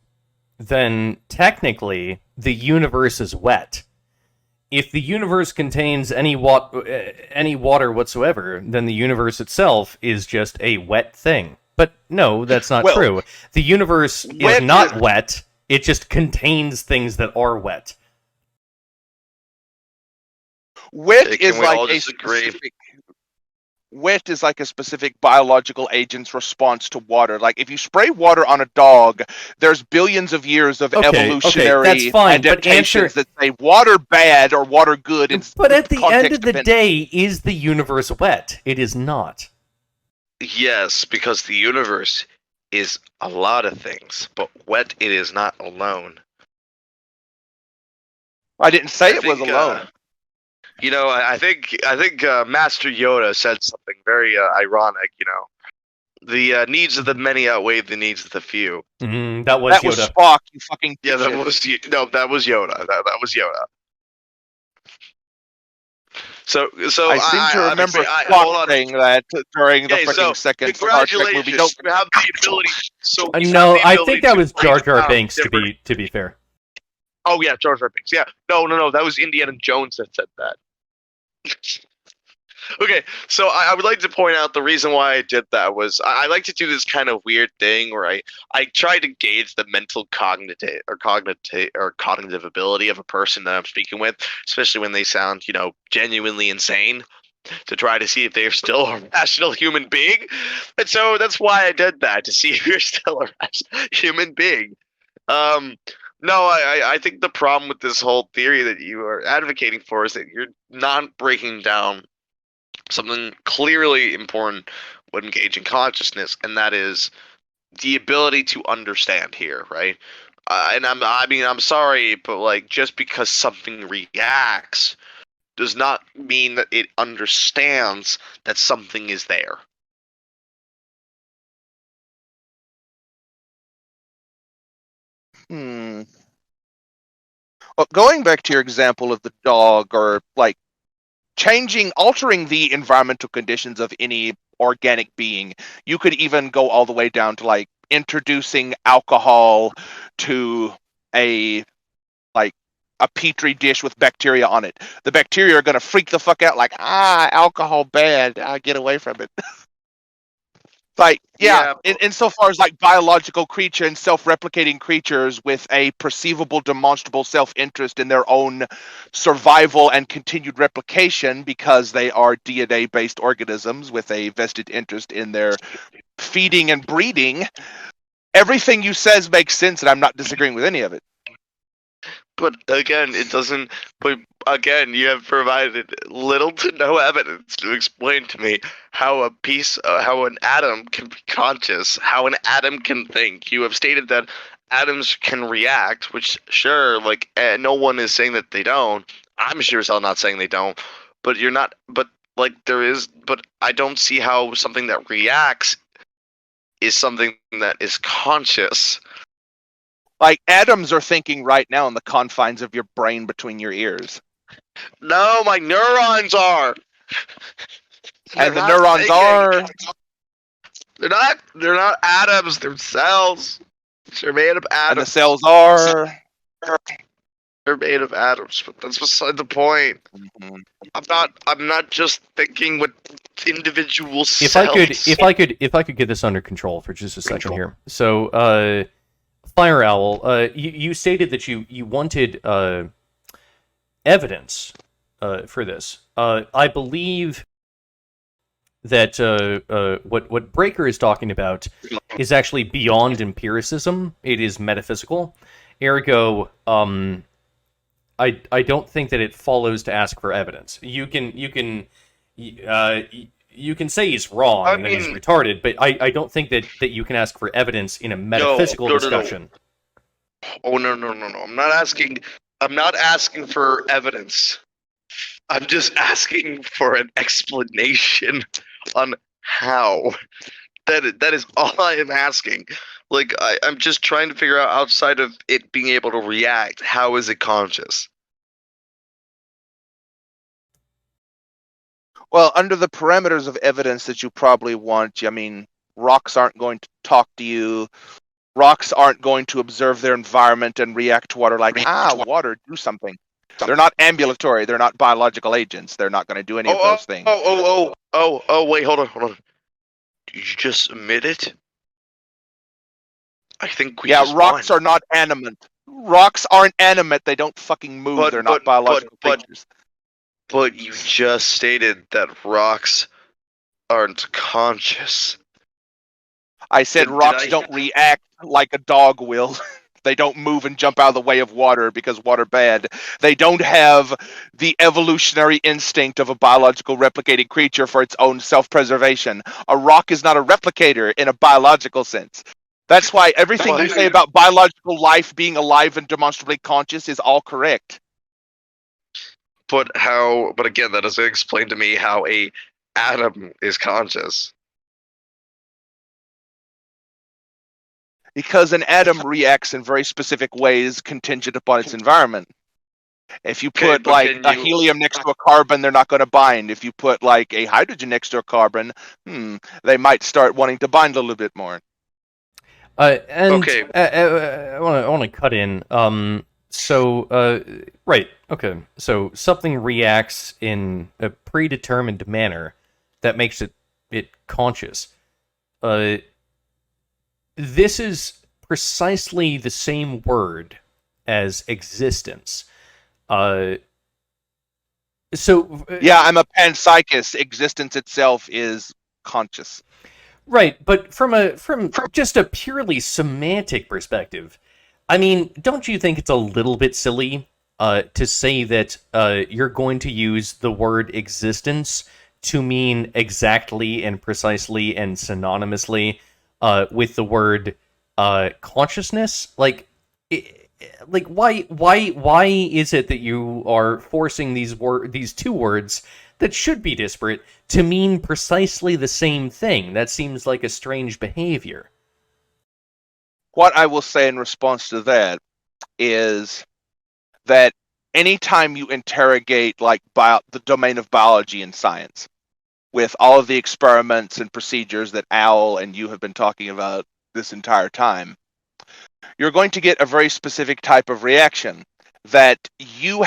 then technically the universe is wet. If the universe contains any water whatsoever, then the universe itself is just a wet thing. But no, that's not true. The universe is not wet. It just contains things that are wet. Wet is like a specific. Wet is like a specific biological agent's response to water. Like if you spray water on a dog, there's billions of years of evolutionary adaptations that say water bad or water good. But at the end of the day, is the universe wet? It is not. Yes, because the universe is a lot of things, but wet it is not alone. I didn't say it was alone. You know, I think Master Yoda said something very ironic. You know, the needs of the many outweigh the needs of the few. That was Spock. You fucking yeah. That was Yoda. That was Yoda. So I seem to remember Spock saying that during the freaking second Star Trek movie. You have the ability. So no, I think that was Jar Jar Binks. To be fair. Oh yeah, Jar Jar Binks. Yeah, no, that was Indiana Jones that said that. Okay, so I would like to point out the reason why I did that was I like to do this kind of weird thing where I try to gauge the mental cognitive ability of a person that I'm speaking with, especially when they sound, genuinely insane, to try to see if they're still a rational human being. And so that's why I did that, to see if you're still a rational human being. No, I think the problem with this whole theory that you are advocating for is that you're not breaking down something clearly important when engaging consciousness, and that is the ability to understand here, right? And I'm sorry, but just because something reacts does not mean that it understands that something is there. Well, going back to your example of the dog, or altering the environmental conditions of any organic being, you could even go all the way down to introducing alcohol to a petri dish with bacteria on it. The bacteria are going to freak the fuck out, alcohol bad, get away from it. Insofar as biological creature and self-replicating creatures with a perceivable, demonstrable self-interest in their own survival and continued replication, because they are DNA-based organisms with a vested interest in their feeding and breeding, everything you says makes sense, and I'm not disagreeing with any of it. But again, it doesn't. But again, you have provided little to no evidence to explain to me how an atom can be conscious, how an atom can think. You have stated that atoms can react, which sure, no one is saying that they don't. I'm sure as hell not saying they don't. But you're not. But there is. But I don't see how something that reacts is something that is conscious. Atoms are thinking right now in the confines of your brain between your ears. No, my neurons are. And the neurons are. They're not atoms. They're cells. They're made of atoms. And the cells are. They're made of atoms, but that's beside the point. Mm-hmm. I'm not just thinking with individual cells. If I could get this under control for just a second here. So, Fireowl, you stated that you wanted evidence for this. I believe that what Breaker is talking about is actually beyond empiricism. It is metaphysical. Ergo, I don't think that it follows to ask for evidence. You can say he's wrong and that he's retarded, but I don't think that you can ask for evidence in a metaphysical discussion. No. Oh no. I'm not asking for evidence. I'm just asking for an explanation on how. That is all I am asking. Like I'm just trying to figure out, outside of it being able to react, how is it conscious? Well, under the parameters of evidence that you probably want, I mean, rocks aren't going to talk to you. Rocks aren't going to observe their environment and react to water like, water, do something. They're not ambulatory. They're not biological agents. They're not going to do any of those things. Wait, hold on. Did you just admit it? I think we just rocks won. are not animate. Rocks aren't animate. They don't fucking move. They're not biological creatures. But you just stated that rocks aren't conscious. I said rocks don't react like a dog will. They don't move and jump out of the way of water because water bad. They don't have the evolutionary instinct of a biological replicating creature for its own self-preservation. A rock is not a replicator in a biological sense. That's why everything you say about biological life being alive and demonstrably conscious is all correct. But again, that doesn't explain to me how a atom is conscious. Because an atom reacts in very specific ways contingent upon its environment. If you put a helium next to a carbon, they're not going to bind. If you put like a hydrogen next to a carbon, they might start wanting to bind a little bit more. I want to cut in. Right. Okay. So something reacts in a predetermined manner that makes it conscious. This is precisely the same word as existence. Yeah, I'm a panpsychist. Existence itself is conscious. Right, but from just a purely semantic perspective, I mean, don't you think it's a little bit silly to say that you're going to use the word existence to mean exactly and precisely and synonymously with the word consciousness? Like why is it that you are forcing these two words that should be disparate to mean precisely the same thing? That seems like a strange behavior. What I will say in response to that is that anytime you interrogate the domain of biology and science, with all of the experiments and procedures that Owl and you have been talking about this entire time, you're going to get a very specific type of reaction that you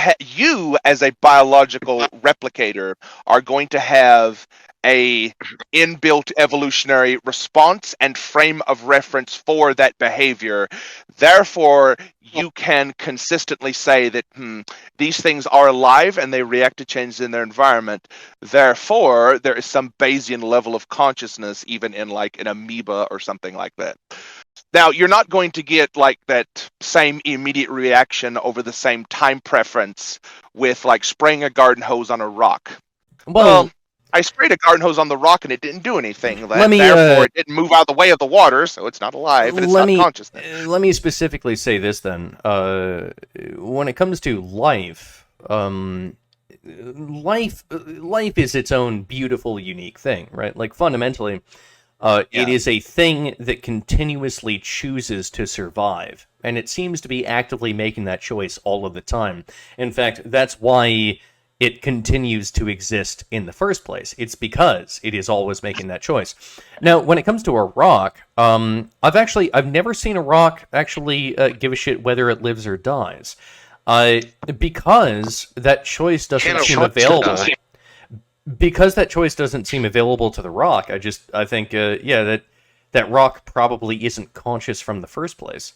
as a biological replicator are going to have a inbuilt evolutionary response and frame of reference for that behavior. Therefore, you can consistently say that these things are alive and they react to changes in their environment. Therefore, there is some Bayesian level of consciousness even in like an amoeba or something like that. Now, you're not going to get like that same immediate reaction over the same time preference with like spraying a garden hose on a rock. Well, I sprayed a garden hose on the rock and it didn't do anything. Therefore, it didn't move out of the way of the water, so it's not alive and it's not conscious. Let me specifically say this then. When it comes to life, life is its own beautiful, unique thing, right? Like fundamentally, it is a thing that continuously chooses to survive, and it seems to be actively making that choice all of the time. In fact, that's why it continues to exist in the first place. It's because it is always making that choice. Now, when it comes to a rock, I've never seen a rock actually give a shit whether it lives or dies, because that choice doesn't seem available. Because that choice doesn't seem available to the rock, I think that rock probably isn't conscious from the first place.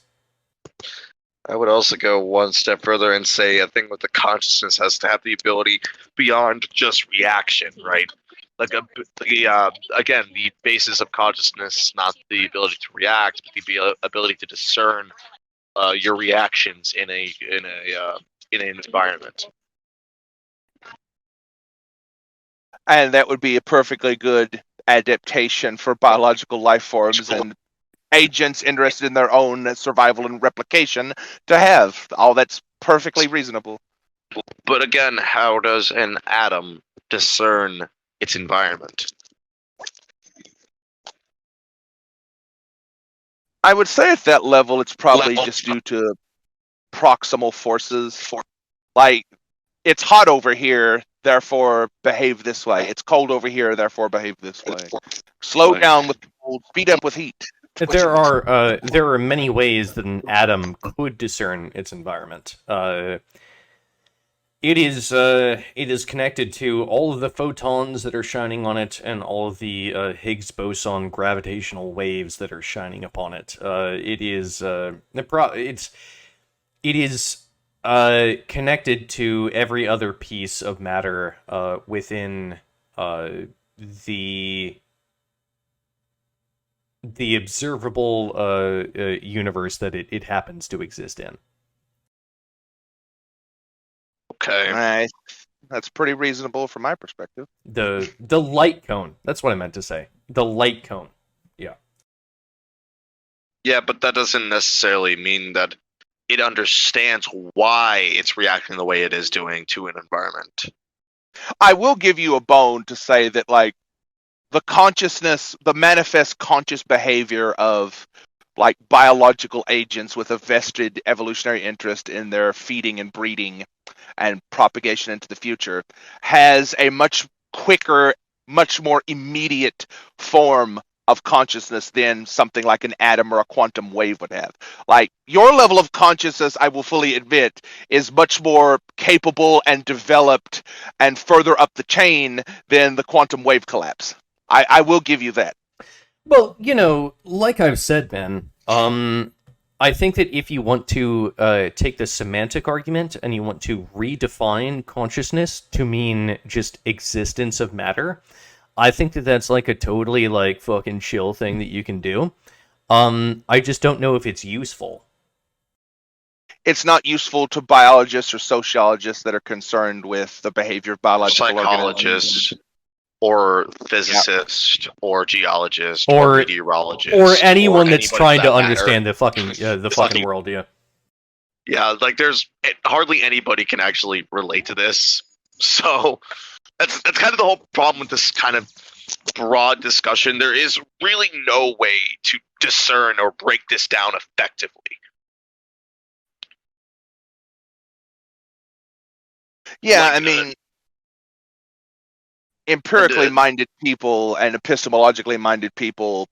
I would also go one step further and say a thing with the consciousness has to have the ability beyond just reaction, right? Like again, the basis of consciousness, not the ability to react, but the ability to discern your reactions in an environment. And that would be a perfectly good adaptation for biological life forms and agents interested in their own survival and replication to have. All that's perfectly reasonable. But again, how does an atom discern its environment? I would say at that level, it's probably just due to proximal forces. Like, it's hot over here, therefore behave this way. It's cold over here, therefore behave this way. Slow down with cold, speed up with heat. There are many ways that an atom could discern its environment. It is connected to all of the photons that are shining on it, and all of the Higgs boson gravitational waves that are shining upon it. It is connected to every other piece of matter within the observable universe that it happens to exist in. Okay. That's pretty reasonable from my perspective. The light cone. That's what I meant to say. The light cone. Yeah. Yeah, but that doesn't necessarily mean that it understands why it's reacting the way it is doing to an environment. I will give you a bone to say that, like, the consciousness, the manifest conscious behavior of, like, biological agents with a vested evolutionary interest in their feeding and breeding and propagation into the future has a much quicker, much more immediate form of consciousness than something like an atom or a quantum wave would have. Like, your level of consciousness, I will fully admit, is much more capable and developed and further up the chain than the quantum wave collapse. I will give you that. Well, like I've said, man, I think that if you want to take the semantic argument and you want to redefine consciousness to mean just existence of matter, I think that that's like a totally like fucking chill thing that you can do. I just don't know if it's useful. It's not useful to biologists or sociologists that are concerned with the behavior of biological psychologists, organisms. or physicists, or geologists, Or- or meteorologists, Or anyone that's anybody trying for to that matter. understand the fucking world, yeah. Yeah, like there's hardly anybody can actually relate to this. So that's kind of the whole problem with this kind of broad discussion. There is really no way to discern or break this down effectively. Yeah, Like, I mean, empirically minded people and epistemologically minded people,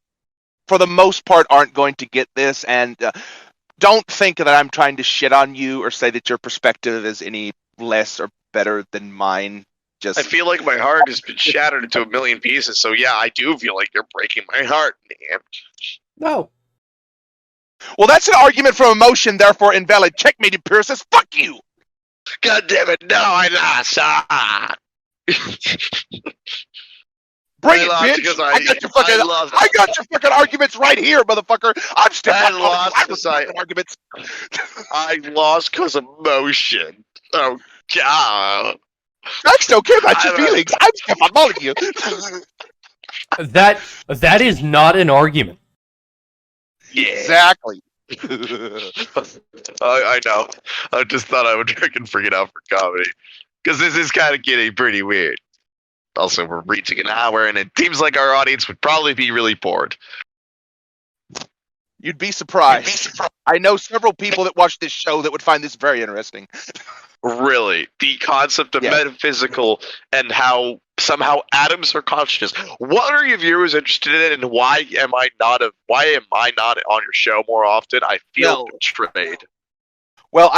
for the most part, aren't going to get this. And don't think that I'm trying to shit on you or say that your perspective is any less or better than mine. Just I feel like my heart has been shattered into a million pieces. So yeah, I do feel like you're breaking my heart, man. No. well, that's an argument from emotion, therefore invalid. Checkmated Pierces. Fuck you. God damn it! No, I lost. Bring I it, lost bitch. because I got your fucking arguments right here, motherfucker. I'm still I not lost my because I- arguments. I lost because of emotion. Oh God! I still care about your I don't- feelings. I'm still following you. That is not an argument. Yeah, Exactly. I know. I just thought I would freaking bring it out for comedy because this is kind of getting pretty weird. Also, we're reaching an hour, and it seems like our audience would probably be really bored. You'd be surprised. I know several people that watch this show that would find this very interesting. Really, the concept of Yeah. metaphysical and how somehow atoms are conscious. What are your viewers interested in, and why am I not on your show more often? I feel Well- betrayed. Well,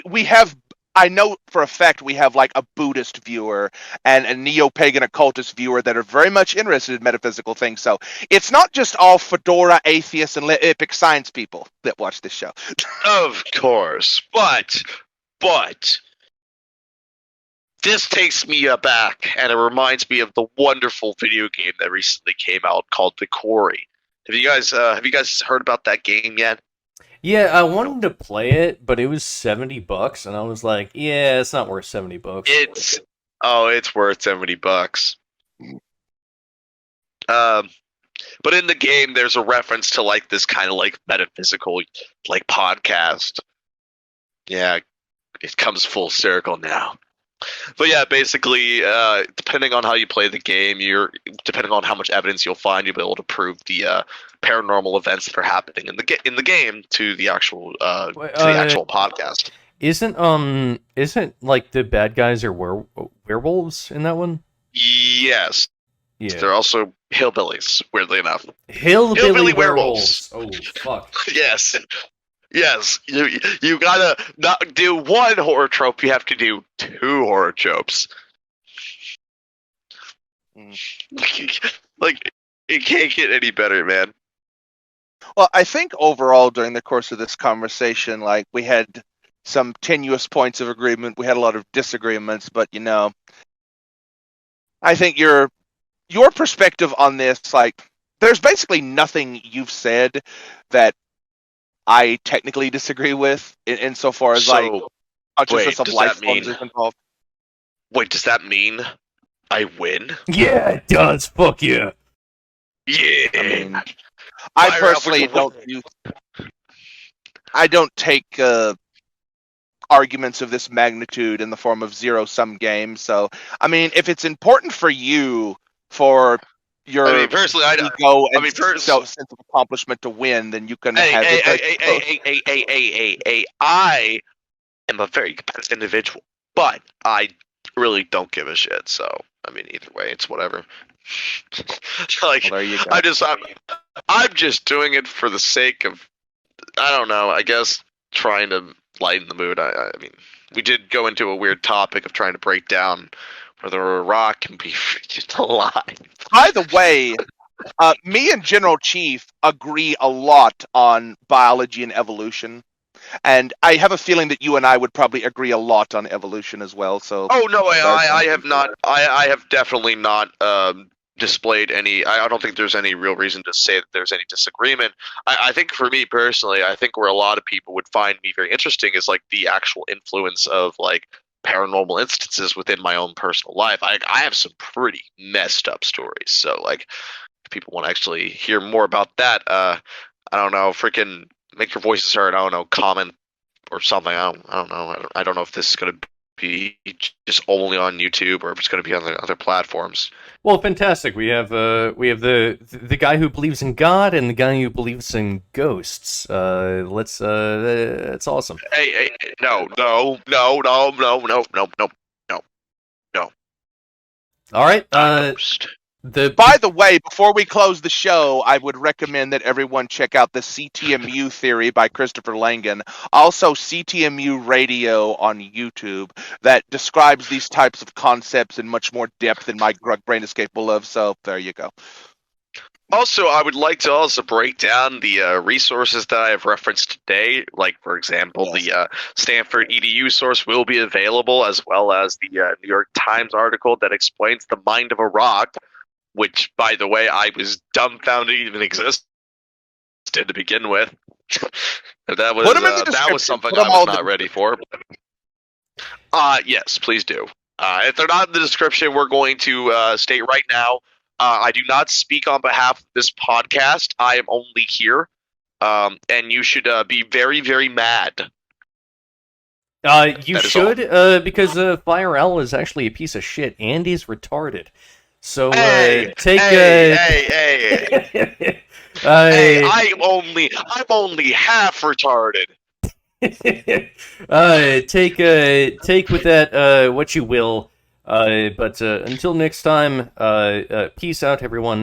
we have, I know for a fact we have like a Buddhist viewer and a neo-pagan occultist viewer that are very much interested in metaphysical things. So it's not just all fedora atheists and epic science people that watch this show. Of course, but this takes me aback, and it reminds me of the wonderful video game that recently came out called The Quarry. Have you guys heard about that game yet? Yeah, I wanted to play it, but it was $70, and I was like, yeah, it's not worth $70. It's worth $70. But in the game, there's a reference to like this kind of like metaphysical like podcast. Yeah, it comes full circle now. But yeah, basically, depending on how you play the game, depending on how much evidence you'll find, you'll be able to prove the paranormal events that are happening in the game to the actual podcast. Isn't like the bad guys are werewolves in that one? Yes. Yeah. They're also hillbillies, weirdly enough. Hillbilly werewolves. Oh fuck. Yes. Yes. You gotta not do one horror trope, you have to do 2 horror tropes. Like, it can't get any better, man. Well, I think overall during the course of this conversation, like, we had some tenuous points of agreement. We had a lot of disagreements, but I think your perspective on this, like, there's basically nothing you've said that I technically disagree with, insofar as like consciousness of life forms is involved. Wait, does that mean I win? Yeah, it does. Fuck yeah. Yeah. I mean, I personally don't take arguments of this magnitude in the form of zero-sum games. So, I mean, if it's important for you for your personally, ego and sense of accomplishment to win, then you can have it. I am a very competitive individual, but I really don't give a shit. So, I mean, either way, it's whatever. Like, well, there you go. I'm just doing it for the sake of, I don't know, I guess trying to lighten the mood. I mean, we did go into a weird topic of trying to break down whether a rock can be just alive. By the way, me and General Chief agree a lot on biology and evolution, and I have a feeling that you and I would probably agree a lot on evolution as well. So, oh no, I have not. I have definitely not displayed any. I don't think there's any real reason to say that there's any disagreement. I think for me personally, I think where a lot of people would find me very interesting is like the actual influence of like paranormal instances within my own personal life. I have some pretty messed up stories. So like, if people want to actually hear more about that, I don't know, freaking make your voices heard. I don't know, comment or something. I don't know. I don't know if this is going to be just only on YouTube or if it's going to be on the other platforms. Well, fantastic. We have the guy who believes in God and the guy who believes in ghosts. That's awesome. Hey, no. All right. By the way, before we close the show, I would recommend that everyone check out the CTMU theory by Christopher Langan. Also, CTMU Radio on YouTube that describes these types of concepts in much more depth than my grug brain is capable of. So there you go. Also, I would like to also break down the resources that I have referenced today. Like, for example, the Stanford EDU source will be available, as well as the New York Times article that explains the mind of a rock, which, by the way, I was dumbfounded even existed to begin with. That was something I was not ready for. Yes, please do. If they're not in the description, we're going to state right now, I do not speak on behalf of this podcast. I am only here, and you should be very, very mad. You should, because Fireowl is actually a piece of shit and he's retarded. So hey, I'm only half retarded. Take with that what you will. But until next time, peace out, everyone.